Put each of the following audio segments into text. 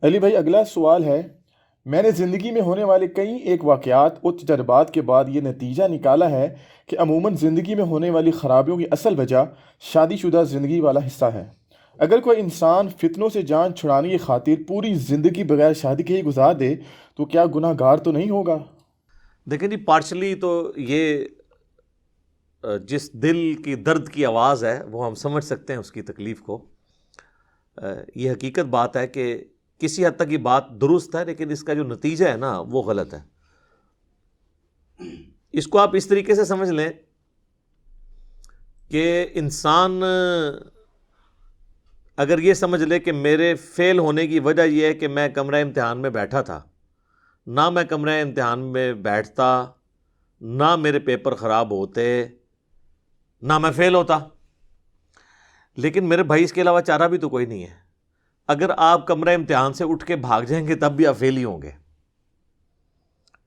علی بھائی، اگلا سوال ہے، میں نے زندگی میں ہونے والے کئی ایک واقعات اور تجربات کے بعد یہ نتیجہ نکالا ہے کہ عموماً زندگی میں ہونے والی خرابیوں کی اصل وجہ شادی شدہ زندگی والا حصہ ہے۔ اگر کوئی انسان فتنوں سے جان چھڑانے کی خاطر پوری زندگی بغیر شادی کے ہی گزار دے تو کیا گناہ گار تو نہیں ہوگا؟ دیکھیں جی، پارشلی تو یہ جس دل کی درد کی آواز ہے وہ ہم سمجھ سکتے ہیں اس کی تکلیف کو۔ یہ حقیقت بات ہے کہ کسی حد تک یہ بات درست ہے، لیکن اس کا جو نتیجہ ہے نا وہ غلط ہے۔ اس کو آپ اس طریقے سے سمجھ لیں کہ انسان اگر یہ سمجھ لے کہ میرے فیل ہونے کی وجہ یہ ہے کہ میں کمرہ امتحان میں بیٹھا تھا، نہ میں کمرہ امتحان میں بیٹھتا، نہ میرے پیپر خراب ہوتے، نہ میں فیل ہوتا، لیکن میرے بھائی اس کے علاوہ چارہ بھی تو کوئی نہیں ہے۔ اگر آپ کمرہ امتحان سے اٹھ کے بھاگ جائیں گے تب بھی آپ فیل ہی ہوں گے،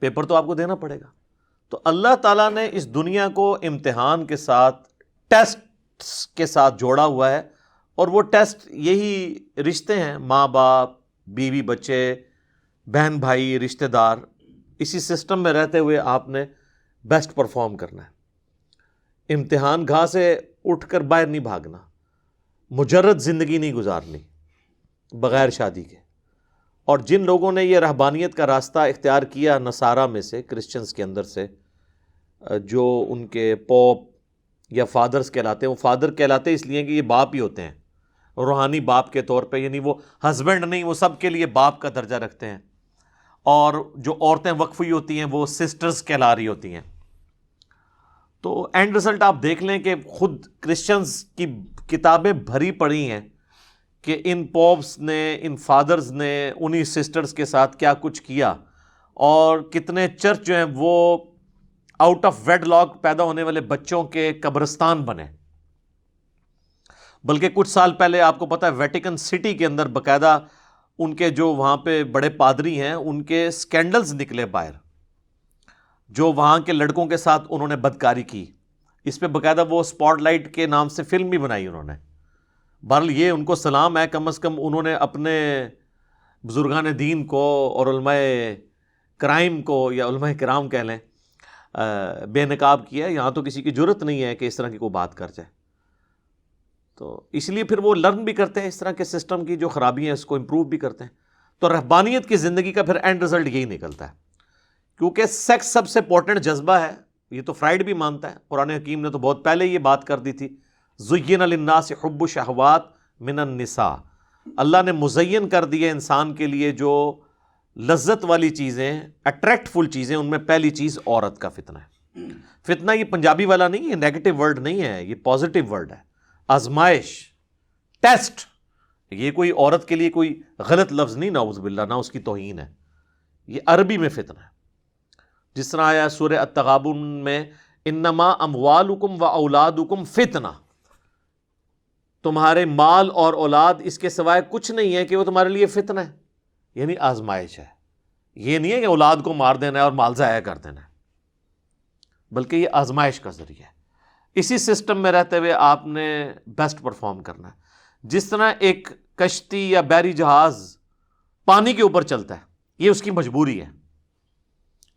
پیپر تو آپ کو دینا پڑے گا۔ تو اللہ تعالیٰ نے اس دنیا کو امتحان کے ساتھ، ٹیسٹ کے ساتھ جوڑا ہوا ہے، اور وہ ٹیسٹ یہی رشتے ہیں، ماں باپ، بیوی بچے، بہن بھائی، رشتہ دار۔ اسی سسٹم میں رہتے ہوئے آپ نے بیسٹ پرفارم کرنا ہے۔ امتحان گاہ سے اٹھ کر باہر نہیں بھاگنا، مجرد زندگی نہیں گزارنی بغیر شادی کے۔ اور جن لوگوں نے یہ رہبانیت کا راستہ اختیار کیا نصارہ میں سے، کرسچنز کے اندر سے، جو ان کے پوپ یا فادرز کہلاتے ہیں، وہ فادر کہلاتے اس لیے کہ یہ باپ ہی ہوتے ہیں، روحانی باپ کے طور پہ، یعنی وہ ہسبینڈ نہیں، وہ سب کے لیے باپ کا درجہ رکھتے ہیں۔ اور جو عورتیں وقف ہوئی ہوتی ہیں وہ سسٹرز کہلا رہی ہوتی ہیں۔ تو اینڈ رزلٹ آپ دیکھ لیں کہ خود کرسچنز کی کتابیں بھری پڑی ہیں کہ ان پوپس نے، ان فادرز نے انہی سسٹرز کے ساتھ کیا کچھ کیا، اور کتنے چرچ جو ہیں وہ آؤٹ آف ویڈ لاک پیدا ہونے والے بچوں کے قبرستان بنے۔ بلکہ کچھ سال پہلے آپ کو پتہ ہے ویٹیکن سٹی کے اندر باقاعدہ ان کے جو وہاں پہ بڑے پادری ہیں ان کے سکینڈلز نکلے باہر، جو وہاں کے لڑکوں کے ساتھ انہوں نے بدکاری کی۔ اس پہ باقاعدہ وہ اسپاٹ لائٹ کے نام سے فلم بھی بنائی انہوں نے۔ بہرحال یہ ان کو سلام ہے، کم از کم انہوں نے اپنے بزرگان دین کو اور علماء کرائم کو، یا علماء کرام کہہ لیں، بے نقاب کیا ہے۔ یہاں تو کسی کی جرت نہیں ہے کہ اس طرح کی کوئی بات کر جائے۔ تو اس لیے پھر وہ لرن بھی کرتے ہیں اس طرح کے سسٹم کی جو خرابی ہیں، اس کو امپروو بھی کرتے ہیں۔ تو رہبانیت کی زندگی کا پھر اینڈ رزلٹ یہی نکلتا ہے، کیونکہ سیکس سب سے امپورٹنٹ جذبہ ہے۔ یہ تو فرائیڈ بھی مانتا ہے، قرآن حکیم نے تو بہت پہلے یہ بات کر دی تھی، زُيِّنَ لِلنَّاسِ حُبُّ الشَّهَوَاتِ مِنَ النِّسَاءِ۔ اللہ نے مزین کر دی ہے انسان کے لیے جو لذت والی چیزیں، اٹریکٹ فل چیزیں، ان میں پہلی چیز عورت کا فتنہ ہے۔ فتنہ یہ پنجابی والا نہیں ہے، نیگیٹو ورڈ نہیں ہے، یہ پازیٹیو ورڈ ہے۔ آزمائش، ٹیسٹ، یہ کوئی عورت کے لیے کوئی غلط لفظ نہیں، نعوذ باللہ، نہ اس کی توہین ہے، یہ عربی میں فتنہ ہے۔ جس طرح آیا سورہ التغابن میں، انما اموالکم و اولادکم فتنہ، تمہارے مال اور اولاد اس کے سوائے کچھ نہیں ہے کہ وہ تمہارے لیے فتنہ ہے، یعنی آزمائش ہے۔ یہ نہیں ہے کہ اولاد کو مار دینا ہے اور مال ضائع کر دینا ہے، بلکہ یہ آزمائش کا ذریعہ ہے۔ اسی سسٹم میں رہتے ہوئے آپ نے بیسٹ پرفارم کرنا ہے۔ جس طرح ایک کشتی یا بحری جہاز پانی کے اوپر چلتا ہے، یہ اس کی مجبوری ہے۔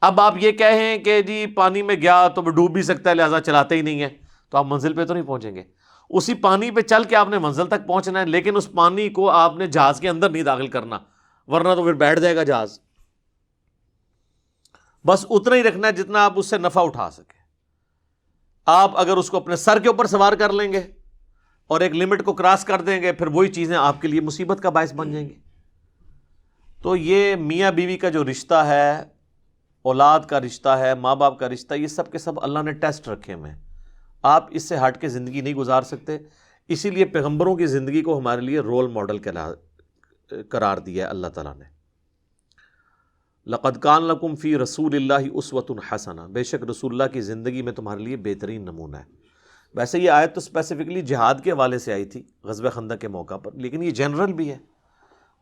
اب آپ یہ کہیں کہ جی پانی میں گیا تو وہ ڈوب بھی سکتا ہے لہذا چلاتے ہی نہیں ہے، تو آپ منزل پہ تو نہیں پہنچیں گے۔ اسی پانی پہ چل کے آپ نے منزل تک پہنچنا ہے، لیکن اس پانی کو آپ نے جہاز کے اندر نہیں داخل کرنا، ورنہ تو پھر بیٹھ جائے گا جہاز۔ بس اتنا ہی رکھنا ہے جتنا آپ اس سے نفع اٹھا سکیں۔ آپ اگر اس کو اپنے سر کے اوپر سوار کر لیں گے اور ایک لمٹ کو کراس کر دیں گے، پھر وہی چیزیں آپ کے لیے مصیبت کا باعث بن جائیں گی۔ تو یہ میاں بیوی کا جو رشتہ ہے، اولاد کا رشتہ ہے، ماں باپ کا رشتہ، یہ سب کے سب اللہ نے ٹیسٹ رکھے ہوئے ہیں۔ آپ اس سے ہٹ کے زندگی نہیں گزار سکتے۔ اسی لیے پیغمبروں کی زندگی کو ہمارے لیے رول ماڈل قرار دیا ہے اللہ تعالیٰ نے۔ لَقَدْ كَانَ لَكُمْ فِي رَسُولِ اللَّهِ أُسْوَةٌ حَسَنَةٌ، بے شک رسول اللہ کی زندگی میں تمہارے لیے بہترین نمونہ ہے۔ ویسے یہ آیت تو اسپیسیفکلی جہاد کے حوالے سے آئی تھی، غزوہ خندق کے موقع پر، لیکن یہ جنرل بھی ہے۔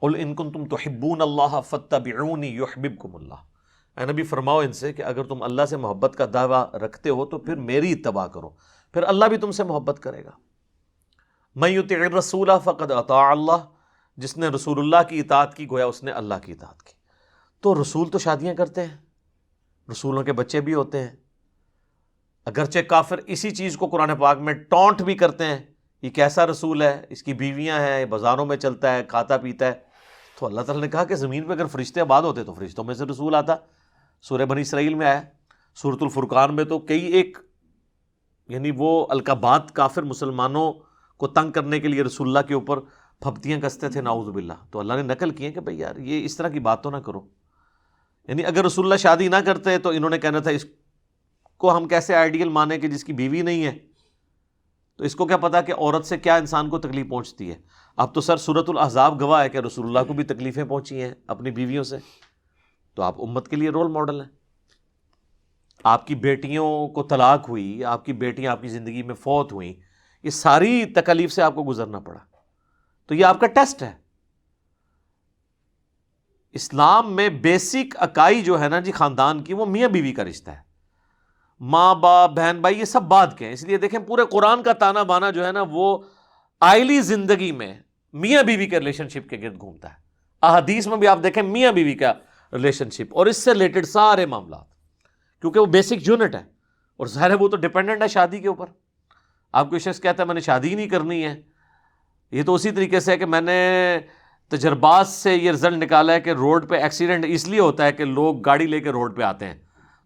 قُلْ إِن كُنتُمْ تُحِبُّونَ اللَّهَ فَاتَّبِعُونِي يُحْبِبْكُمُ اللَّهُ، اے نبی فرماؤ ان سے کہ اگر تم اللہ سے محبت کا دعویٰ رکھتے ہو تو پھر میری اتباع کرو، پھر اللہ بھی تم سے محبت کرے گا۔ مَن يُطِعِ الرَّسُولَ فَقَدْ أَطَاعَ اللَّهَ، جس نے رسول اللہ کی اطاعت کی گویا اس نے اللہ کی اطاعت کی۔ تو رسول تو شادیاں کرتے ہیں، رسولوں کے بچے بھی ہوتے ہیں، اگرچہ کافر اسی چیز کو قرآن پاک میں ٹونٹ بھی کرتے ہیں، یہ کیسا رسول ہے، اس کی بیویاں ہیں، بازاروں میں چلتا ہے، کھاتا پیتا ہے۔ تو اللہ تعالیٰ نے کہا کہ زمین پہ اگر فرشتے آباد ہوتے تو فرشتوں میں سے رسول آتا۔ سورہ بنی اسرائیل میں آیا، سورۃ الفرقان میں تو کئی ایک یعنی وہ القابات کافر مسلمانوں کو تنگ کرنے کے لیے رسول اللہ کے اوپر پھپتیاں کستے تھے، نعوذ باللہ۔ تو اللہ نے نقل کی ہے کہ بھئی یار یہ اس طرح کی بات تو نہ کرو، یعنی اگر رسول اللہ شادی نہ کرتے تو انہوں نے کہنا تھا اس کو ہم کیسے آئیڈیل مانیں کہ جس کی بیوی نہیں ہے، تو اس کو کیا پتا کہ عورت سے کیا انسان کو تکلیف پہنچتی ہے۔ اب تو سر سورۃ الاحزاب گواہ ہے کہ رسول اللہ کو بھی تکلیفیں پہنچی ہیں اپنی بیویوں سے، تو آپ امت کے لیے رول ماڈل ہیں۔ آپ کی بیٹیوں کو طلاق ہوئی، آپ کی بیٹیاں آپ کی زندگی میں فوت ہوئیں، یہ ساری تکالیف سے آپ کو گزرنا پڑا، تو یہ آپ کا ٹیسٹ ہے۔ اسلام میں بیسک اکائی جو ہے نا جی خاندان کی، وہ میاں بیوی کا رشتہ ہے۔ ماں باپ بہن بھائی یہ سب بعد کے ہیں، اس لیے دیکھیں پورے قرآن کا تانا بانا جو ہے نا وہ آئلی زندگی میں میاں بیوی کے ریلیشن شپ کے گرد گھومتا ہے۔ احادیث میں بھی آپ دیکھیں میاں بیوی کا ریلیشن شپ اور اس سے ریلیٹڈ سارے معاملات، کیونکہ وہ بیسک یونٹ ہے، اور ظاہر ہے وہ تو ڈیپینڈنٹ ہے شادی کے اوپر۔ آپ کوئی شخص کہتا ہے میں نے شادی ہی نہیں کرنی ہے، یہ تو اسی طریقے سے ہے کہ میں نے تجربات سے یہ رزلٹ نکالا ہے کہ روڈ پہ ایکسیڈنٹ اس لیے ہوتا ہے کہ لوگ گاڑی لے کے روڈ پہ آتے ہیں،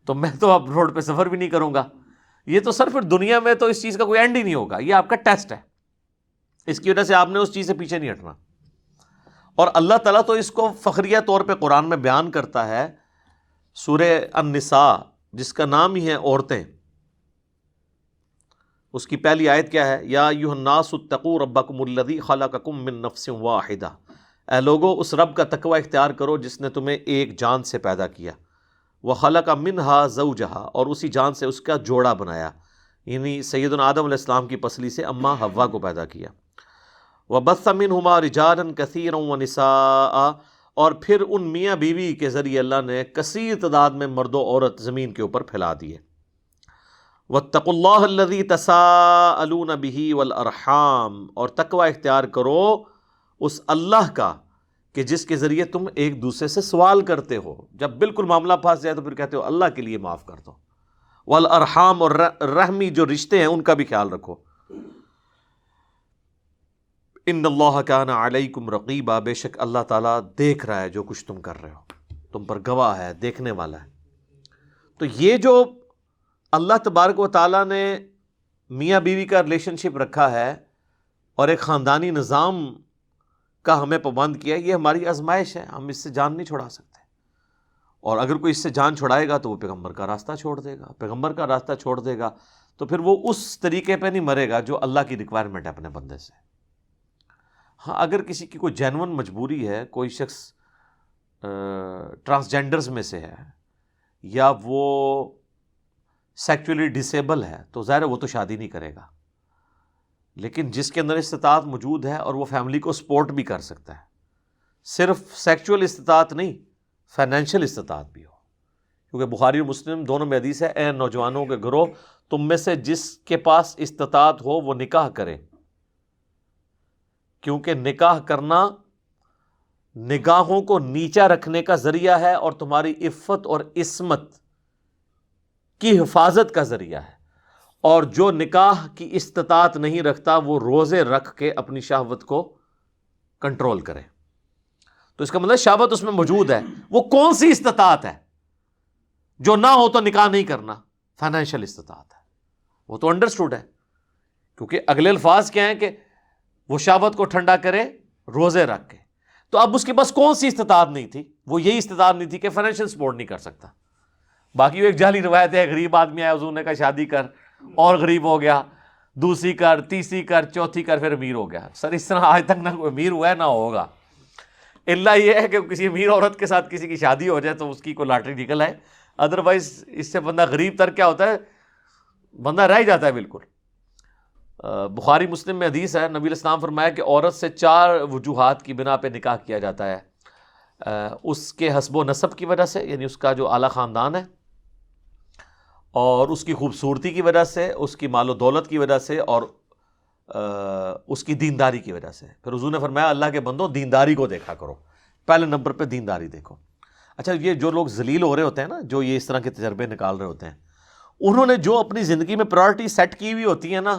تو میں تو اب روڈ پہ سفر بھی نہیں کروں گا۔ یہ تو سر پھر دنیا میں تو اس چیز کا کوئی اینڈ ہی نہیں ہوگا، یہ آپ کا ٹیسٹ ہے، اس کی وجہ سے آپ نے اس چیز سے پیچھے نہیں ہٹنا۔ اور اللہ تعالیٰ تو اس کو فخریہ طور پہ قرآن میں بیان کرتا ہے، سورہ النساء جس کا نام ہی ہے عورتیں، اس کی پہلی آیت کیا ہے؟ یا ایھا الناس اتقوا ربکم الذی خلقکم من نفس واحدہ، اے لوگو اس رب کا تقوی اختیار کرو جس نے تمہیں ایک جان سے پیدا کیا، وخلق منہا زوجہا، اور اسی جان سے اس کا جوڑا بنایا، یعنی سیدنا آدم علیہ السلام کی پسلی سے اماں حوا کو پیدا کیا، وبث منہما رجالا کثیرا ونساء، اور پھر ان میاں بیوی کے ذریعے اللہ نے کثیر تعداد میں مرد و عورت زمین کے اوپر پھیلا دیے۔ واتقوا اللہ الذی تساءلون بہ والارحام، اور تقوی اختیار کرو اس اللہ کا کہ جس کے ذریعے تم ایک دوسرے سے سوال کرتے ہو، جب بالکل معاملہ پھنس جائے تو پھر کہتے ہو اللہ کے لیے معاف کر دو۔ والارحام، اور رحمی جو رشتے ہیں ان کا بھی خیال رکھو۔ ان اللہ کان علیکم رقیبا، بے شک اللہ تعالیٰ دیکھ رہا ہے جو کچھ تم کر رہے ہو، تم پر گواہ ہے، دیکھنے والا ہے۔ تو یہ جو اللہ تبارک و تعالیٰ نے میاں بیوی کا ریلیشن شپ رکھا ہے اور ایک خاندانی نظام کا ہمیں پابند کیا ہے، یہ ہماری آزمائش ہے، ہم اس سے جان نہیں چھڑا سکتے۔ اور اگر کوئی اس سے جان چھڑائے گا تو وہ پیغمبر کا راستہ چھوڑ دے گا، پیغمبر کا راستہ چھوڑ دے گا تو پھر وہ اس طریقے پہ نہیں مرے گا جو اللہ کی ریکوائرمنٹ ہے اپنے بندے سے۔ ہاں اگر کسی کی کوئی جینون مجبوری ہے، کوئی شخص ٹرانسجینڈرز میں سے ہے یا وہ سیکچولی ڈسیبل ہے، تو ظاہر ہے وہ تو شادی نہیں کرے گا، لیکن جس کے اندر استطاعت موجود ہے اور وہ فیملی کو سپورٹ بھی کر سکتا ہے، صرف سیکچول استطاعت نہیں، فائنینشیل استطاعت بھی ہو، کیونکہ بخاری اور مسلم دونوں میں حدیث ہے، اے نوجوانوں کے گروہ، تم میں سے جس کے پاس استطاعت ہو وہ نکاح کرے، کیونکہ نکاح کرنا نگاہوں کو نیچا رکھنے کا ذریعہ ہے اور تمہاری عفت اور عصمت کی حفاظت کا ذریعہ ہے، اور جو نکاح کی استطاعت نہیں رکھتا وہ روزے رکھ کے اپنی شہوت کو کنٹرول کرے۔ تو اس کا مطلب شہوت اس میں موجود ہے، وہ کون سی استطاعت ہے؟ جو نہ ہو تو نکاح نہیں کرنا، فائنینشیل استطاعت ہے، وہ تو انڈرسٹوڈ ہے، کیونکہ اگلے الفاظ کیا ہیں کہ وہ شہوت کو ٹھنڈا کرے روزے رکھ کے۔ تو اب اس کے پاس کون سی استطاعت نہیں تھی؟ وہ یہی استطاعت نہیں تھی کہ فائنینشیل سپورٹ نہیں کر سکتا۔ باقی وہ ایک جعلی روایت ہے، غریب آدمی آیا حضور نے کہا شادی کر، اور غریب ہو گیا، دوسری کر، تیسری کر، چوتھی کر، پھر امیر ہو گیا۔ سر اس طرح آج تک نہ کوئی امیر ہوا ہے نہ ہوگا، اللہ یہ ہے کہ کسی امیر عورت کے ساتھ کسی کی شادی ہو جائے تو اس کی کوئی لاٹری نکل آئے، ادروائز اس سے بندہ غریب تر کیا ہوتا ہے، بندہ رہ جاتا ہے بالکل۔ بخاری مسلم میں حدیث ہے، نبی علیہ السلام فرمایا کہ عورت سے 4 وجوہات کی بنا پہ نکاح کیا جاتا ہے، اس کے حسب و نسب کی وجہ سے، یعنی اس کا جو اعلیٰ خاندان ہے، اور اس کی خوبصورتی کی وجہ سے، اس کی مال و دولت کی وجہ سے، اور اس کی دینداری کی وجہ سے. پھر حضور نے فرمایا اللہ کے بندوں دینداری کو دیکھا کرو، پہلے نمبر پہ دینداری دیکھو. اچھا یہ جو لوگ ذلیل ہو رہے ہوتے ہیں نا، جو یہ اس طرح کے تجربے نکال رہے ہوتے ہیں، انہوں نے جو اپنی زندگی میں پرائورٹی سیٹ کی ہوئی ہوتی ہے نا،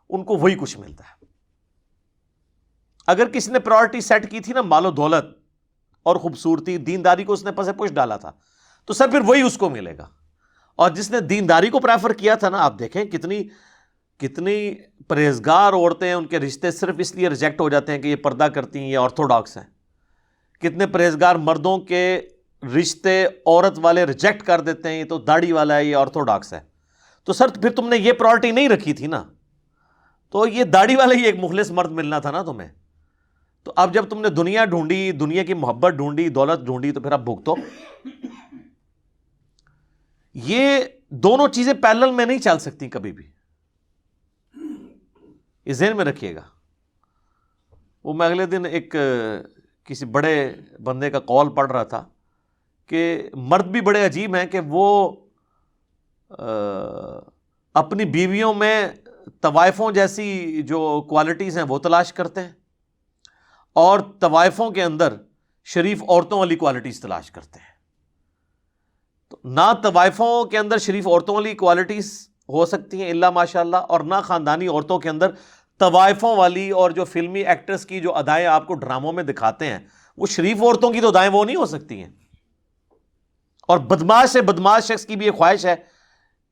ان کو وہی کچھ ملتا ہے. اگر کسی نے پرائورٹی سیٹ کی تھی نا مال و دولت اور خوبصورتی، دینداری کو اس نے پس پش ڈالا تھا، تو سر پھر وہی اس کو ملے گا. اور جس نے دینداری کو پریفر کیا تھا نا، آپ دیکھیں کتنی پرہیزگار عورتیں ہیں، ان کے رشتے صرف اس لیے ریجیکٹ ہو جاتے ہیں کہ یہ پردہ کرتی ہیں، یہ آرتھوڈاکس ہیں. کتنے پرہیزگار مردوں کے رشتے عورت والے ریجیکٹ کر دیتے ہیں، یہ تو داڑھی والا ہے، یہ آرتھوڈاکس ہے. تو سر پھر تم نے یہ پرائورٹی نہیں رکھی تھی نا، تو یہ داڑھی والا ہی ایک مخلص مرد ملنا تھا نا تمہیں. تو اب جب تم نے دنیا ڈھونڈی، دنیا کی محبت ڈھونڈی، دولت ڈھونڈی، تو پھر اب بھگتو. یہ دونوں چیزیں پیرلل میں نہیں چل سکتی کبھی بھی، یہ ذہن میں رکھیے گا. وہ میں اگلے دن ایک کسی بڑے بندے کا قول پڑھ رہا تھا کہ مرد بھی بڑے عجیب ہیں کہ وہ اپنی بیویوں میں طوائفوں جیسی جو کوالٹیز ہیں وہ تلاش کرتے ہیں، اور طوائفوں کے اندر شریف عورتوں والی کوالٹیز تلاش کرتے ہیں. تو نہ طوائفوں کے اندر شریف عورتوں والی کوالٹیز ہو سکتی ہیں الا ماشاء اللہ، اور نہ خاندانی عورتوں کے اندر طوائفوں والی اور جو فلمی ایکٹرز کی جو ادائیں آپ کو ڈراموں میں دکھاتے ہیں، وہ شریف عورتوں کی تو ادائیں وہ نہیں ہو سکتی ہیں. اور بدماش سے بدماش شخص کی بھی ایک خواہش ہے،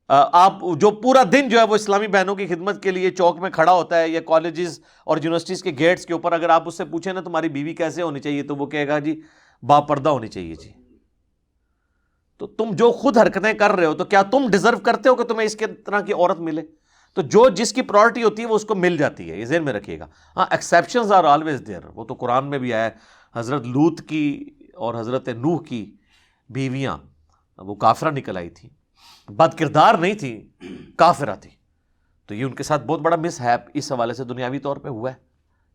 آپ جو پورا دن جو ہے وہ اسلامی بہنوں کی خدمت کے لیے چوک میں کھڑا ہوتا ہے یا کالجز اور یونیورسٹیز کے گیٹس کے اوپر، اگر آپ اس سے پوچھیں نا تمہاری بیوی کیسے ہونی چاہیے، تو وہ کہے گا جی باپردہ ہونی چاہیے جی. تو تم جو خود حرکتیں کر رہے ہو، تو کیا تم ڈیزرو کرتے ہو کہ تمہیں اس کے طرح کی عورت ملے؟ تو جو جس کی پرائورٹی ہوتی ہے وہ اس کو مل جاتی ہے، یہ ذہن میں رکھیے گا. ہاں ایکسیپشنز آر آلویز دیئر، وہ تو قرآن میں بھی آیا ہے. حضرت لوط کی اور حضرت نوح کی بیویاں وہ کافرہ نکل آئی تھی، بد کردار نہیں تھی، کافرہ تھی. تو یہ ان کے ساتھ بہت بڑا مس ہیپ اس حوالے سے دنیاوی طور پہ ہوا ہے،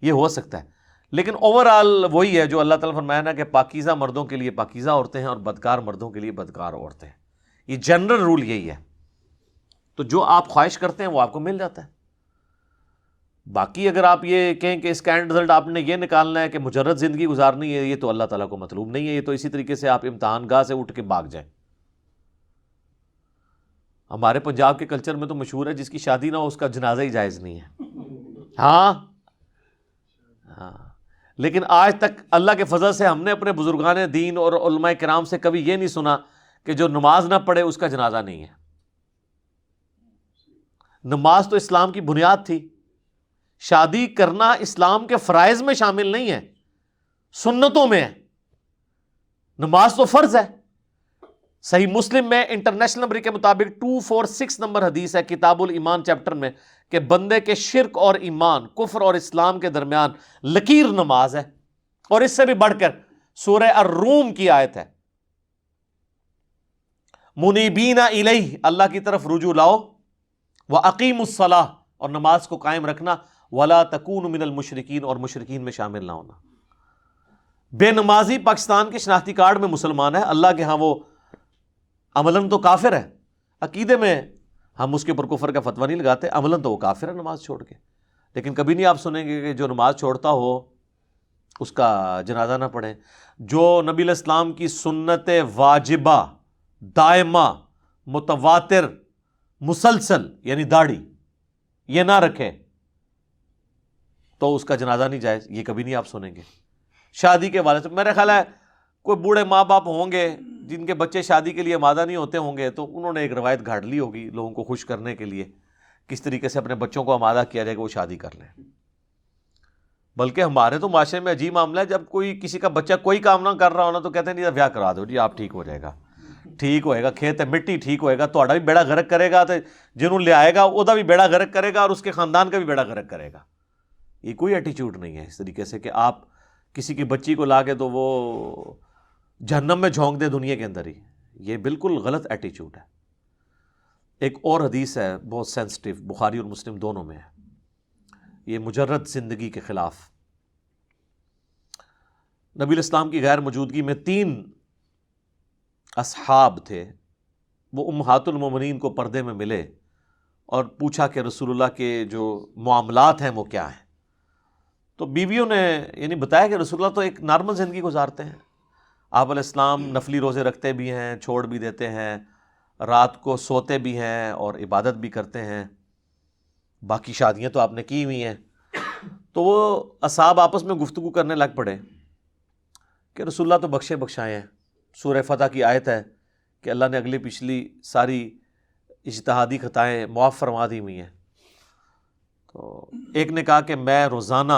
یہ ہو سکتا ہے. لیکن اوور آل وہی ہے جو اللہ تعالیٰ فرمایا نا کہ پاکیزہ مردوں کے لیے پاکیزہ عورتیں ہیں اور بدکار مردوں کے لیے بدکار عورتیں ہیں. یہ جنرل رول یہی ہے. تو جو آپ خواہش کرتے ہیں وہ آپ کو مل جاتا ہے. باقی اگر آپ یہ کہیں کہ اس کا اینڈ رزلٹ آپ نے یہ نکالنا ہے کہ مجرد زندگی گزارنی ہے، یہ تو اللہ تعالیٰ کو مطلوب نہیں ہے. یہ تو اسی طریقے سے آپ امتحان گاہ سے اٹھ کے بھاگ جائیں. ہمارے پنجاب کے کلچر میں تو مشہور ہے جس کی شادی نہ ہو اس کا جنازہ ہی جائز نہیں ہے. ہاں لیکن آج تک اللہ کے فضل سے ہم نے اپنے بزرگان دین اور علماء کرام سے کبھی یہ نہیں سنا کہ جو نماز نہ پڑھے اس کا جنازہ نہیں ہے. نماز تو اسلام کی بنیاد تھی. شادی کرنا اسلام کے فرائض میں شامل نہیں ہے، سنتوں میں ہے. نماز تو فرض ہے. صحیح مسلم میں انٹرنیشنل نمبر کے مطابق 246 نمبر حدیث ہے کتاب الایمان چیپٹر میں کہ بندے کے شرک اور ایمان، کفر اور اسلام کے درمیان لکیر نماز ہے. اور اس سے بھی بڑھ کر سورہ الروم کی آیت ہے، منیبین الیہ، اللہ کی طرف رجوع لاؤ، واقیموا الصلاۃ، اور نماز کو قائم رکھنا، ولا تکونوا من المشرکین، اور مشرکین میں شامل نہ ہونا. بے نمازی پاکستان کے شناختی کارڈ میں مسلمان ہے، اللہ کے ہاں وہ عملاً تو کافر ہے. عقیدے میں ہم اس کے اوپر کفر کا فتویٰ نہیں لگاتے، عملاً تو وہ کافر ہے نماز چھوڑ کے. لیکن کبھی نہیں آپ سنیں گے کہ جو نماز چھوڑتا ہو اس کا جنازہ نہ پڑھے. جو نبی علیہ السلام کی سنت واجبہ دائمہ متواتر مسلسل یعنی داڑھی یہ نہ رکھے تو اس کا جنازہ نہیں جائز، یہ کبھی نہیں آپ سنیں گے. شادی کے حوالے سے میرا خیال ہے کوئی بوڑھے ماں باپ ہوں گے جن کے بچے شادی کے لیے آمادہ نہیں ہوتے ہوں گے، تو انہوں نے ایک روایت گھاڑ لی ہوگی لوگوں کو خوش کرنے کے لیے کس طریقے سے اپنے بچوں کو آمادہ کیا جائے کہ وہ شادی کر لیں. بلکہ ہمارے تو معاشرے میں عجیب معاملہ ہے، جب کوئی کسی کا بچہ کوئی کام نہ کر رہا ہونا تو کہتے ہیں جی بیاہ کرا دو جی، آپ ٹھیک ہو جائے گا، ٹھیک ہوئے گا، کھیت ہے مٹی ٹھیک ہوئے گا، تھوڑا بھی بیڑا غرق کرے گا تو جنہوں لے آئے گا وہ بھی بیڑا غرق کرے گا اور اس کے خاندان کا بھی بیڑا غرق کرے گا. یہ کوئی ایٹیچیوڈ نہیں ہے اس طریقے سے کہ آپ کسی کی بچی کو لا کے تو وہ جہنم میں جھونک دے دنیا کے اندر ہی. یہ بالکل غلط ایٹیچیوڈ ہے. ایک اور حدیث ہے بہت سینسٹیو، بخاری اور مسلم دونوں میں ہے، یہ مجرد زندگی کے خلاف. نبی الاسلام کی غیر موجودگی میں 3 اصحاب تھے، وہ امہات المومنین کو پردے میں ملے اور پوچھا کہ رسول اللہ کے جو معاملات ہیں وہ کیا ہیں. تو بیویوں نے یعنی بتایا کہ رسول اللہ تو ایک نارمل زندگی گزارتے ہیں. آپ علیہ السلام نفلی روزے رکھتے بھی ہیں، چھوڑ بھی دیتے ہیں، رات کو سوتے بھی ہیں اور عبادت بھی کرتے ہیں. باقی شادیاں تو آپ نے کی ہوئی ہیں. تو وہ اصحاب آپس میں گفتگو کرنے لگ پڑے کہ رسول اللہ تو بخشے بخشائے ہیں. سورہ فتح کی آیت ہے کہ اللہ نے اگلی پچھلی ساری اجتہادی خطائیں معاف فرما دی ہوئی ہیں. تو ایک نے کہا کہ میں روزانہ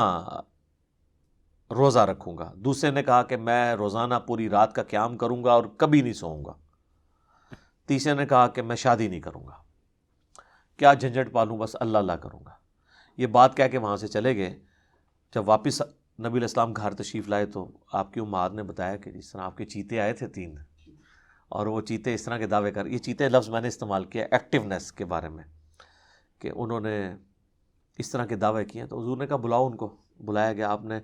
روزہ رکھوں گا، دوسرے نے کہا کہ میں روزانہ پوری رات کا قیام کروں گا اور کبھی نہیں سوؤں گا، تیسرے نے کہا کہ میں شادی نہیں کروں گا، کیا جھنجھٹ پالوں، بس اللہ اللہ کروں گا. یہ بات کہہ کے وہاں سے چلے گئے. جب واپس نبی علیہ السلام گھر تشریف لائے تو آپ کی امہات نے بتایا کہ جس طرح آپ کے چیتے آئے تھے 3 اور وہ چیتے اس طرح کے دعوے کر، یہ چیتے لفظ میں نے استعمال کیا ایکٹیونیس کے بارے میں کہ انہوں نے اس طرح کے دعوے کیے. تو حضور نے کہا بلاؤ ان کو. بلایا گیا. آپ نے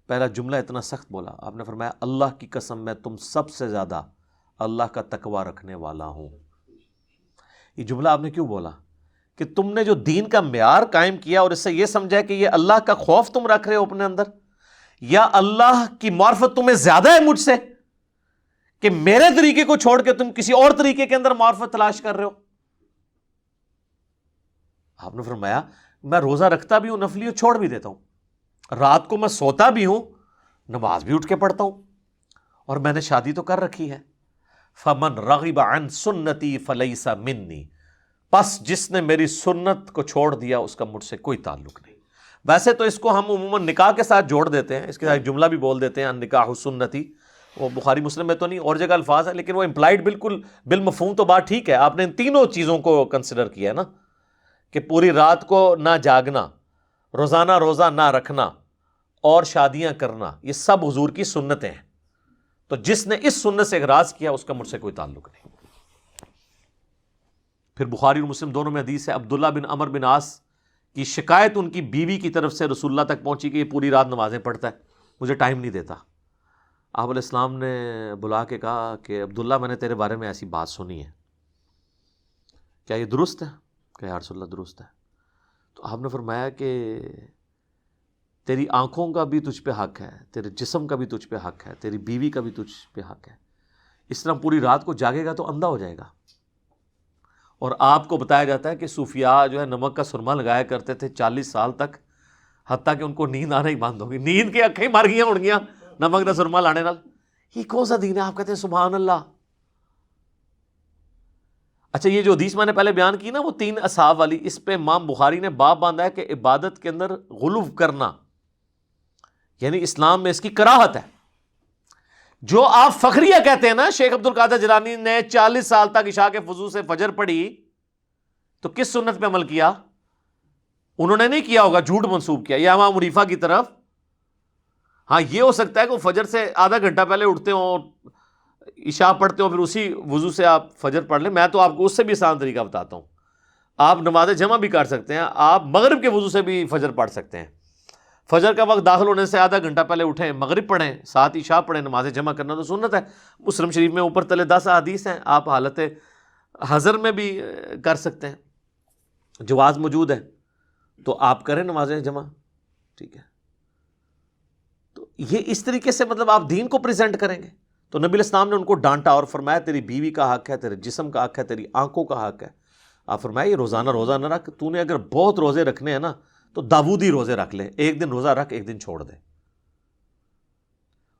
پہلا جملہ اتنا سخت بولا، آپ نے فرمایا اللہ کی قسم میں تم سب سے زیادہ اللہ کا تقوی رکھنے والا ہوں. یہ جملہ آپ نے کیوں بولا؟ کہ تم نے جو دین کا معیار قائم کیا اور اس سے یہ سمجھا کہ یہ اللہ کا خوف تم رکھ رہے ہو اپنے اندر، یا اللہ کی معرفت تمہیں زیادہ ہے مجھ سے کہ میرے طریقے کو چھوڑ کے تم کسی اور طریقے کے اندر معرفت تلاش کر رہے ہو. آپ نے فرمایا میں روزہ رکھتا بھی ہوں نفلی اور چھوڑ بھی دیتا ہوں، رات کو میں سوتا بھی ہوں، نماز بھی اٹھ کے پڑھتا ہوں، اور میں نے شادی تو کر رکھی ہے. فمن رغب عن سنتی فلیس منی، پس جس نے میری سنت کو چھوڑ دیا اس کا مجھ سے کوئی تعلق نہیں. ویسے تو اس کو ہم عموماً نکاح کے ساتھ جوڑ دیتے ہیں، اس کے ساتھ جملہ بھی بول دیتے ہیں نکاح سنتی. وہ بخاری مسلم میں تو نہیں، اور جگہ الفاظ ہے، لیکن وہ امپلائڈ بالکل بالمفہوم تو بات ٹھیک ہے. آپ نے ان تینوں چیزوں کو کنسیڈر کیا ہے نا، کہ پوری رات کو نہ جاگنا، روزانہ روزہ نہ رکھنا اور شادیاں کرنا، یہ سب حضور کی سنتیں ہیں. تو جس نے اس سنت سے اغراض کیا اس کا مجھ سے کوئی تعلق نہیں. پھر بخاری اور مسلم دونوں میں حدیث ہے، عبداللہ بن عمر بن عاص کی شکایت ان کی بیوی کی طرف سے رسول اللہ تک پہنچی کہ یہ پوری رات نمازیں پڑھتا ہے، مجھے ٹائم نہیں دیتا. آپ علیہ السلام نے بلا کے کہا کہ عبداللہ میں نے تیرے بارے میں ایسی بات سنی ہے، کیا یہ درست ہے؟ کہ یا رسول اللہ درست ہے. تو آپ نے فرمایا کہ تیری آنکھوں کا بھی تجھ پہ حق ہے، تیرے جسم کا بھی تجھ پہ حق ہے، تیری بیوی کا بھی تجھ پہ حق ہے. اس طرح پوری رات کو جاگے گا تو اندھا ہو جائے گا. اور آپ کو بتایا جاتا ہے کہ صوفیاء جو ہے نمک کا سرما لگایا کرتے تھے 40 سال تک، حتیٰ کہ ان کو نیند آنا ہی بند ہوگی، نیند کے اکھیں مر گیا اڑ گیا نمک کا سرما لانے نال. یہ کون سا دین ہے؟ آپ کہتے ہیں سبحان اللہ. اچھا، یہ جو حدیث میں نے پہلے بیان کی نا وہ 3 اصحاب والی، اس پہ امام بخاری نے باب باندھا ہے کہ عبادت کے اندر غلو کرنا، یعنی اسلام میں اس کی کراہت ہے. جو آپ فخریہ کہتے ہیں نا، شیخ عبد القادر جیلانی نے 40 سال تک عشاء کے وضو سے فجر پڑھی تو کس سنت پہ عمل کیا؟ انہوں نے نہیں کیا ہوگا، جھوٹ منسوب کیا. یا امام حنیفہ کی طرف، ہاں یہ ہو سکتا ہے کہ وہ فجر سے آدھا گھنٹہ پہلے اٹھتے ہوں، عشاء پڑھتے ہوں، پھر اسی وضو سے آپ فجر پڑھ لیں. میں تو آپ کو اس سے بھی آسان طریقہ بتاتا ہوں. آپ نماز جمع بھی کر سکتے ہیں، آپ مغرب کے وضو سے بھی فجر پڑھ سکتے ہیں. فجر کا وقت داخل ہونے سے آدھا گھنٹہ پہلے اٹھیں، مغرب پڑھیں، ساتھ عشاء پڑھیں، نماز جمع کرنا تو سنت ہے. مسلم شریف میں اوپر تلے 10 احادیث ہیں، آپ حالت حضر میں بھی کر سکتے ہیں، جواز موجود ہے تو آپ کریں نماز جمع. ٹھیک ہے، تو یہ اس طریقے سے مطلب آپ دین کو پریزنٹ کریں گے. تو نبی علیہ السلام نے ان کو ڈانٹا اور فرمایا تیری بیوی کا حق ہے، تیرے جسم کا حق ہے، تیری آنکھوں کا حق ہے. آپ فرمایا یہ روزانہ روزہ نہ رکھ، تو نے اگر بہت روزے رکھنے ہیں نا تو داودی روزے رکھ لے، ایک دن روزہ رکھ، ایک دن چھوڑ دے.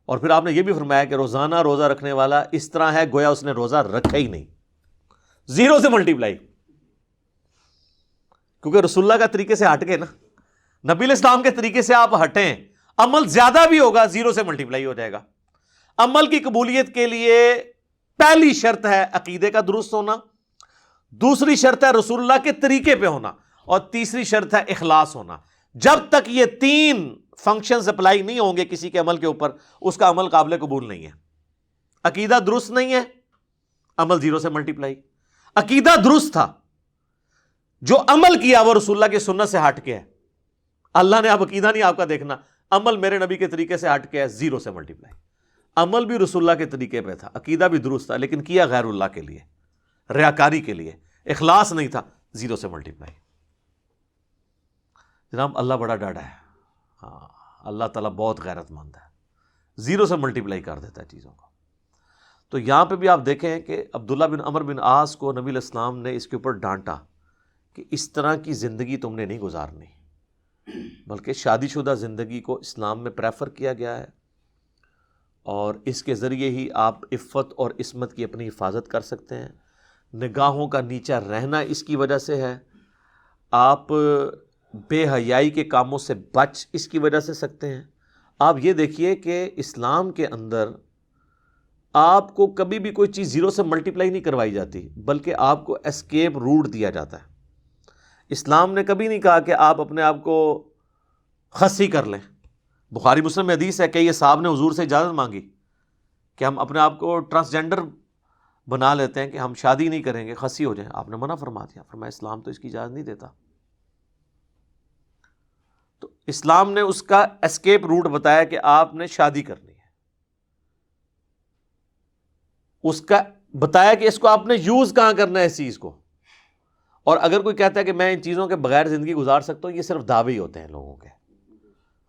اور پھر آپ نے یہ بھی فرمایا کہ روزانہ روزہ رکھنے والا اس طرح ہے گویا اس نے روزہ رکھا ہی نہیں، 0 سے ملٹیپلائی. کیونکہ رسول اللہ کا طریقے سے ہٹ گئے نا، نبی علیہ السلام کے طریقے سے آپ ہٹیں، عمل زیادہ بھی ہوگا 0 سے ملٹیپلائی ہو جائے گا. عمل کی قبولیت کے لیے پہلی شرط ہے عقیدے کا درست ہونا، دوسری شرط ہے رسول اللہ کے طریقے پہ ہونا، اور تیسری شرط ہے اخلاص ہونا. جب تک یہ 3 فنکشنز اپلائی نہیں ہوں گے کسی کے عمل کے اوپر، اس کا عمل قابل قبول نہیں ہے. عقیدہ درست نہیں ہے، عمل 0 سے ملٹیپلائی. عقیدہ درست تھا، جو عمل کیا وہ رسول اللہ کی سنت سے ہٹ کے ہے. اللہ نے اب عقیدہ نہیں آپ کا دیکھنا، عمل میرے نبی کے طریقے سے ہٹ کے ہے، 0 سے ملٹیپلائی. عمل بھی رسول اللہ کے طریقے پہ تھا، عقیدہ بھی درست تھا، لیکن کیا غیر اللہ کے لیے، ریاکاری کے لیے، اخلاص نہیں تھا، 0 سے ملٹیپلائی. جناب اللہ بڑا ڈاڈا ہے. ہاں اللہ تعالیٰ بہت غیرت مند ہے, 0 سے ملٹیپلائی کر دیتا ہے چیزوں کو. تو یہاں پہ بھی آپ دیکھیں کہ عبداللہ بن عمر بن عاص کو نبی علیہ السلام نے اس کے اوپر ڈانٹا کہ اس طرح کی زندگی تم نے نہیں گزارنی, بلکہ شادی شدہ زندگی کو اسلام میں پریفر کیا گیا ہے, اور اس کے ذریعے ہی آپ عفت اور عصمت کی اپنی حفاظت کر سکتے ہیں. نگاہوں کا نیچا رہنا اس کی وجہ سے ہے, آپ بے حیائی کے کاموں سے بچ اس کی وجہ سے سکتے ہیں. آپ یہ دیکھیے کہ اسلام کے اندر آپ کو کبھی بھی کوئی چیز 0 سے ملٹیپلائی نہیں کروائی جاتی, بلکہ آپ کو اسکیپ روٹ دیا جاتا ہے. اسلام نے کبھی نہیں کہا کہ آپ اپنے آپ کو خصی کر لیں. بخاری مسلم میں حدیث ہے کہ یہ صاحب نے حضور سے اجازت مانگی کہ ہم اپنے آپ کو ٹرانسجینڈر بنا لیتے ہیں کہ ہم شادی نہیں کریں گے, خصی ہو جائیں. آپ نے منع فرما دیا, فرمایا اسلام تو اس کی اجازت نہیں دیتا. تو اسلام نے اس کا اسکیپ روٹ بتایا کہ آپ نے شادی کرنی ہے, اس کا بتایا کہ اس کو آپ نے یوز کہاں کرنا ہے اس چیز کو. اور اگر کوئی کہتا ہے کہ میں ان چیزوں کے بغیر زندگی گزار سکتا ہوں, یہ صرف دعوے ہوتے ہیں لوگوں کے.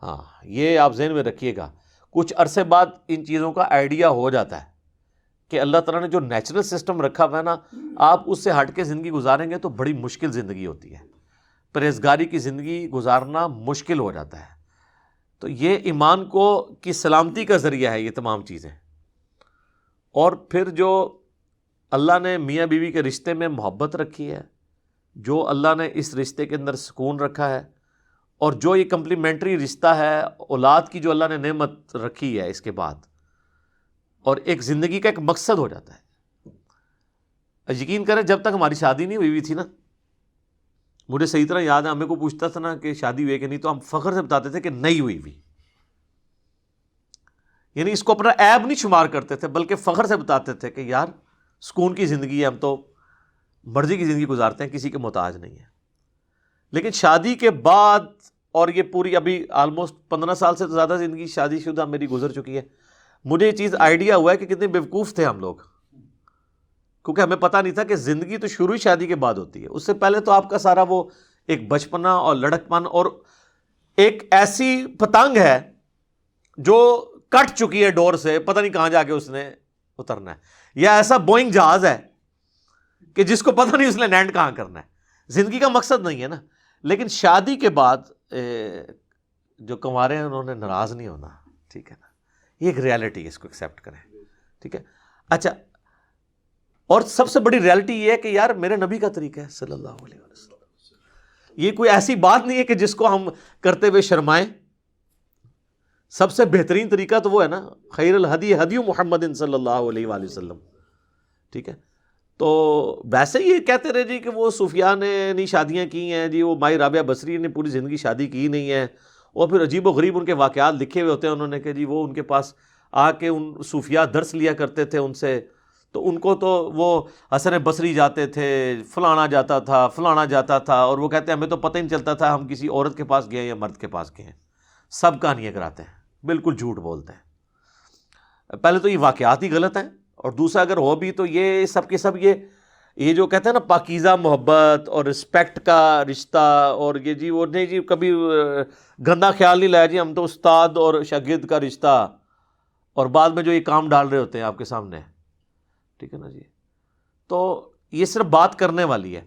ہاں یہ آپ ذہن میں رکھیے گا, کچھ عرصے بعد ان چیزوں کا آئیڈیا ہو جاتا ہے کہ اللہ تعالیٰ نے جو نیچرل سسٹم رکھا ہوا ہے نا, آپ اس سے ہٹ کے زندگی گزاریں گے تو بڑی مشکل زندگی ہوتی ہے, پرہیزگاری کی زندگی گزارنا مشکل ہو جاتا ہے. تو یہ ایمان کو کی سلامتی کا ذریعہ ہے یہ تمام چیزیں. اور پھر جو اللہ نے میاں بیوی کے رشتے میں محبت رکھی ہے, جو اللہ نے اس رشتے کے اندر سکون رکھا ہے, اور جو یہ کمپلیمنٹری رشتہ ہے اولاد کی جو اللہ نے نعمت رکھی ہے اس کے بعد, اور ایک زندگی کا ایک مقصد ہو جاتا ہے. یقین کریں جب تک ہماری شادی نہیں ہوئی تھی نا, مجھے صحیح طرح یاد ہے, ہمیں کو پوچھتا تھا نا کہ شادی ہوئی کہ نہیں, تو ہم فخر سے بتاتے تھے کہ نہیں ہوئی. یعنی اس کو اپنا عیب نہیں شمار کرتے تھے, بلکہ فخر سے بتاتے تھے کہ یار سکون کی زندگی ہے, ہم تو مرضی کی زندگی گزارتے ہیں, کسی کے محتاج نہیں ہے. لیکن شادی کے بعد, اور یہ پوری ابھی آلموسٹ 15 سال سے زیادہ زندگی شادی شدہ میری گزر چکی ہے, مجھے یہ چیز آئیڈیا ہوا ہے کہ کتنے بیوقوف تھے ہم لوگ, کیونکہ ہمیں پتہ نہیں تھا کہ زندگی تو شروع ہی شادی کے بعد ہوتی ہے. اس سے پہلے تو آپ کا سارا وہ ایک بچپنا اور لڑکپن, اور ایک ایسی پتنگ ہے جو کٹ چکی ہے ڈور سے, پتہ نہیں کہاں جا کے اس نے اترنا ہے, یا ایسا بوئنگ جہاز ہے کہ جس کو پتہ نہیں اس نے لینڈ کہاں کرنا ہے. زندگی کا مقصد نہیں ہے نا. لیکن شادی کے بعد جو کنوارے ہیں انہوں نے ناراض نہیں ہونا, ٹھیک ہے نا, یہ ایک ریالٹی ہے, اس کو ایکسیپٹ کریں, ٹھیک ہے. اچھا, اور سب سے بڑی ریالٹی یہ ہے کہ یار میرے نبی کا طریقہ ہے صلی اللہ علیہ وسلم. یہ کوئی ایسی بات نہیں ہے کہ جس کو ہم کرتے ہوئے شرمائیں. سب سے بہترین طریقہ تو وہ ہے نا, خیر الہدی ہدی محمد صلی اللہ علیہ وآلہ وسلم, ٹھیک ہے. تو ویسے یہ کہتے رہے جی کہ وہ صوفیاء نے نہیں شادیاں کی ہیں جی, وہ مائی رابعہ بصری نے پوری زندگی شادی کی نہیں ہے, اور پھر عجیب و غریب ان کے واقعات لکھے ہوئے ہوتے ہیں انہوں نے کہ جی وہ ان کے پاس آ کے ان صوفیاء درس لیا کرتے تھے ان سے, تو ان کو تو وہ حسن بصری جاتے تھے, فلانا جاتا تھا, فلانا جاتا تھا, اور وہ کہتے ہیں ہمیں تو پتہ ہی نہیں چلتا تھا ہم کسی عورت کے پاس گئے یا مرد کے پاس گئے ہیں. سب کہانیاں کراتے ہیں, بالکل جھوٹ بولتے ہیں. پہلے تو یہ واقعات ہی غلط ہیں, اور دوسرا اگر ہو بھی تو یہ سب کے سب یہ جو کہتے ہیں نا پاکیزہ محبت اور رسپیکٹ کا رشتہ, اور یہ جی وہ نہیں جی کبھی گندا خیال نہیں لایا جی ہم تو استاد اور شاگرد کا رشتہ, اور بعد میں جو یہ کام ڈال رہے ہوتے ہیں آپ کے سامنے, ٹھیک ہے نا جی. تو یہ صرف بات کرنے والی ہے,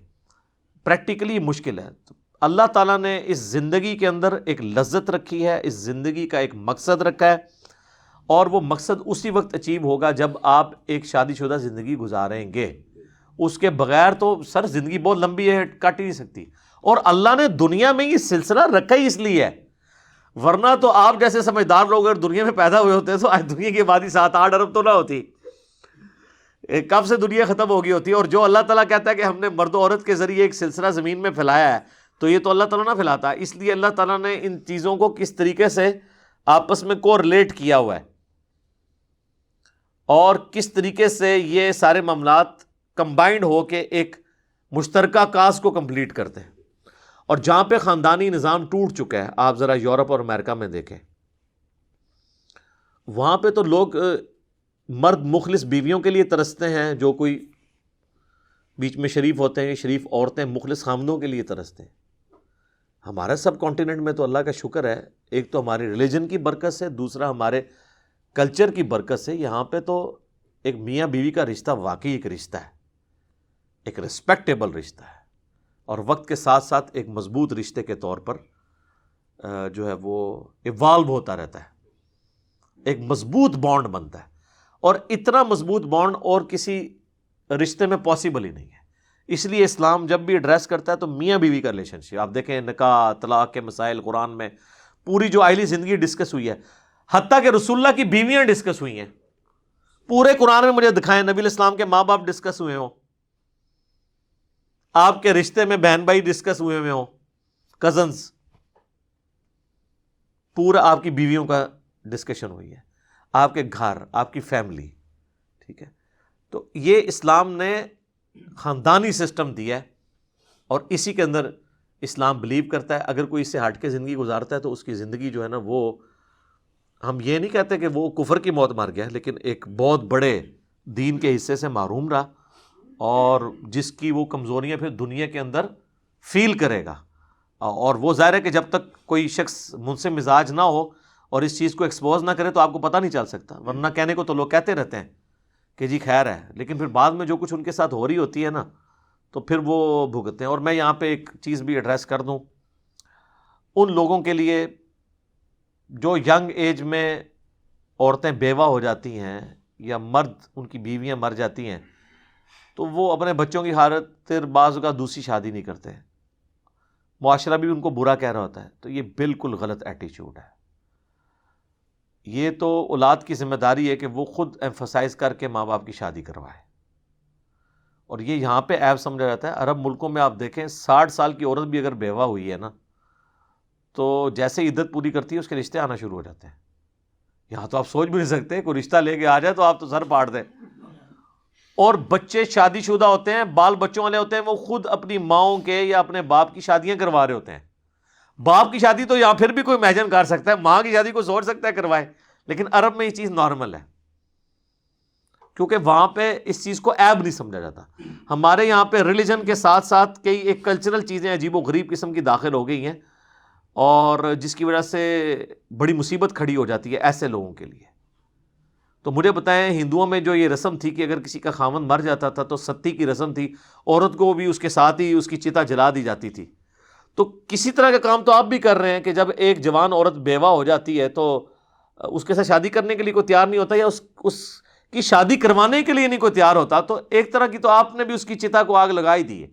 پریکٹیکلی مشکل ہے. تو اللہ تعالیٰ نے اس زندگی کے اندر ایک لذت رکھی ہے, اس زندگی کا ایک مقصد رکھا ہے, اور وہ مقصد اسی وقت اچیو ہوگا جب آپ ایک شادی شدہ زندگی گزاریں گے. اس کے بغیر تو سر زندگی بہت لمبی ہے, کٹ ہی نہیں سکتی. اور اللہ نے دنیا میں یہ سلسلہ رکھا ہی اس لیے ہے, ورنہ تو آپ جیسے سمجھدار لوگ اگر دنیا میں پیدا ہوئے ہوتے تو آج دنیا کی آبادی 7-8 ارب تو نہ ہوتی, کب سے دنیا ختم ہو گئی ہوتی. اور جو اللہ تعالیٰ کہتا ہے کہ ہم نے مرد و عورت کے ذریعے ایک سلسلہ زمین میں پھیلایا ہے, تو یہ تو اللہ تعالیٰ نہ پھیلاتا. اس لیے اللہ تعالیٰ نے ان چیزوں کو کس طریقے سے آپس میں کو ریلیٹ کیا ہوا ہے, اور کس طریقے سے یہ سارے معاملات کمبائنڈ ہو کے ایک مشترکہ کاز کو کمپلیٹ کرتے ہیں. اور جہاں پہ خاندانی نظام ٹوٹ چکا ہے, آپ ذرا یورپ اور امریکہ میں دیکھیں, وہاں پہ تو لوگ مرد مخلص بیویوں کے لیے ترستے ہیں, جو کوئی بیچ میں شریف ہوتے ہیں, یہ شریف عورتیں مخلص خامدوں کے لیے ترستے ہیں. ہمارا سب کانٹیننٹ میں تو اللہ کا شکر ہے, ایک تو ہماری ریلیجن کی برکت سے, دوسرا ہمارے کلچر کی برکت سے یہاں پہ تو ایک میاں بیوی کا رشتہ واقعی ایک رشتہ ہے, ایک ریسپیکٹیبل رشتہ ہے, اور وقت کے ساتھ ساتھ ایک مضبوط رشتے کے طور پر جو ہے وہ ایوالو ہوتا رہتا ہے, ایک مضبوط بانڈ بنتا ہے. اور اتنا مضبوط بانڈ اور کسی رشتے میں پاسبل ہی نہیں ہے. اس لیے اسلام جب بھی ایڈریس کرتا ہے تو میاں بیوی کا ریلیشن شپ, آپ دیکھیں نکاح طلاق کے مسائل قرآن میں پوری جو آئلی زندگی ڈسکس ہوئی ہے, حتیٰ کہ رسول اللہ کی بیویاں ڈسکس ہوئی ہیں. پورے قرآن میں مجھے دکھائیں نبی علیہ السلام کے ماں باپ ڈسکس ہوئے ہوں, آپ کے رشتے میں بہن بھائی ڈسکس ہوئے ہوں, کزنز, پورا آپ کی بیویوں کا ڈسکشن ہوئی ہے, آپ کے گھر, آپ کی فیملی. ٹھیک ہے, تو یہ اسلام نے خاندانی سسٹم دیا ہے, اور اسی کے اندر اسلام بلیو کرتا ہے. اگر کوئی اس سے ہٹ کے زندگی گزارتا ہے تو اس کی زندگی جو ہے نا, وہ ہم یہ نہیں کہتے کہ وہ کفر کی موت مر گیا, لیکن ایک بہت بڑے دین کے حصے سے محروم رہا, اور جس کی وہ کمزوریاں پھر دنیا کے اندر فیل کرے گا. اور وہ ظاہر ہے کہ جب تک کوئی شخص منصف مزاج نہ ہو اور اس چیز کو ایکسپوز نہ کرے تو آپ کو پتہ نہیں چل سکتا. ورنہ کہنے کو تو لوگ کہتے رہتے ہیں کہ جی خیر ہے, لیکن پھر بعد میں جو کچھ ان کے ساتھ ہو رہی ہوتی ہے نا, تو پھر وہ بھگتتے ہیں. اور میں یہاں پہ ایک چیز بھی ایڈریس کر دوں ان لوگوں کے لیے جو ینگ ایج میں عورتیں بیوہ ہو جاتی ہیں یا مرد ان کی بیویاں مر جاتی ہیں, تو وہ اپنے بچوں کی خاطر بعض کا دوسری شادی نہیں کرتے, معاشرہ بھی ان کو برا کہہ رہا ہوتا ہے. تو یہ بالکل غلط ایٹیچیوڈ ہے. یہ تو اولاد کی ذمہ داری ہے کہ وہ خود ایمفسائز کر کے ماں باپ کی شادی کروائے, اور یہ یہاں پہ عیب سمجھا جاتا ہے. عرب ملکوں میں آپ دیکھیں 60 سال کی عورت بھی اگر بیوہ ہوئی ہے نا, تو جیسے عدت پوری کرتی ہے اس کے رشتے آنا شروع ہو جاتے ہیں. یہاں تو آپ سوچ بھی نہیں سکتے, کوئی رشتہ لے کے آ جائے تو آپ تو سر پاڑ دیں. اور بچے شادی شدہ ہوتے ہیں, بال بچوں والے ہوتے ہیں, وہ خود اپنی ماؤں کے یا اپنے باپ کی شادیاں کروا رہے ہوتے ہیں. باپ کی شادی تو یہاں پھر بھی کوئی امیجن کر سکتا ہے, ماں کی شادی کو سوچ سکتا ہے کروائے, لیکن عرب میں یہ چیز نارمل ہے, کیونکہ وہاں پہ اس چیز کو عیب نہیں سمجھا جاتا. ہمارے یہاں پہ ریلیجن کے ساتھ ساتھ کئی ایک کلچرل چیزیں عجیب و غریب قسم کی داخل ہو گئی ہیں, اور جس کی وجہ سے بڑی مصیبت کھڑی ہو جاتی ہے ایسے لوگوں کے لیے. تو مجھے بتائیں, ہندوؤں میں جو یہ رسم تھی کہ اگر کسی کا خاوند مر جاتا تھا تو ستی کی رسم تھی, عورت کو بھی اس کے ساتھ ہی اس کی چتا جلا دی جاتی تھی. تو کسی طرح کا کام تو آپ بھی کر رہے ہیں کہ جب ایک جوان عورت بیوہ ہو جاتی ہے تو اس کے ساتھ شادی کرنے کے لیے کوئی تیار نہیں ہوتا, یا اس کی شادی کروانے کے لیے نہیں کوئی تیار ہوتا, تو ایک طرح کی تو آپ نے بھی اس کی چتا کو آگ لگائی دی ہے.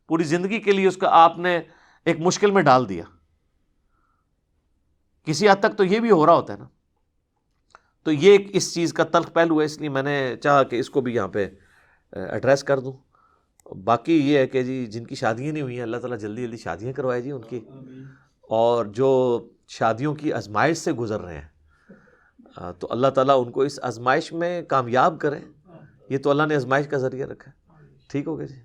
پوری زندگی کے لیے اس کا آپ نے ایک مشکل میں ڈال دیا. کسی حد تک تو یہ بھی ہو رہا ہوتا ہے نا. تو یہ ایک اس چیز کا تلخ پہلو ہے, اس لیے میں نے چاہا کہ اس کو بھی یہاں پہ ایڈریس کر دوں. باقی یہ ہے کہ جی جن کی شادیاں نہیں ہوئی ہیں, اللہ تعالیٰ جلدی جلدی شادیاں کروائے جی ان کی, اور جو شادیوں کی آزمائش سے گزر رہے ہیں تو اللہ تعالیٰ ان کو اس آزمائش میں کامیاب کرے. یہ تو اللہ نے آزمائش کا ذریعہ رکھا ہے. ٹھیک ہو گیا جی.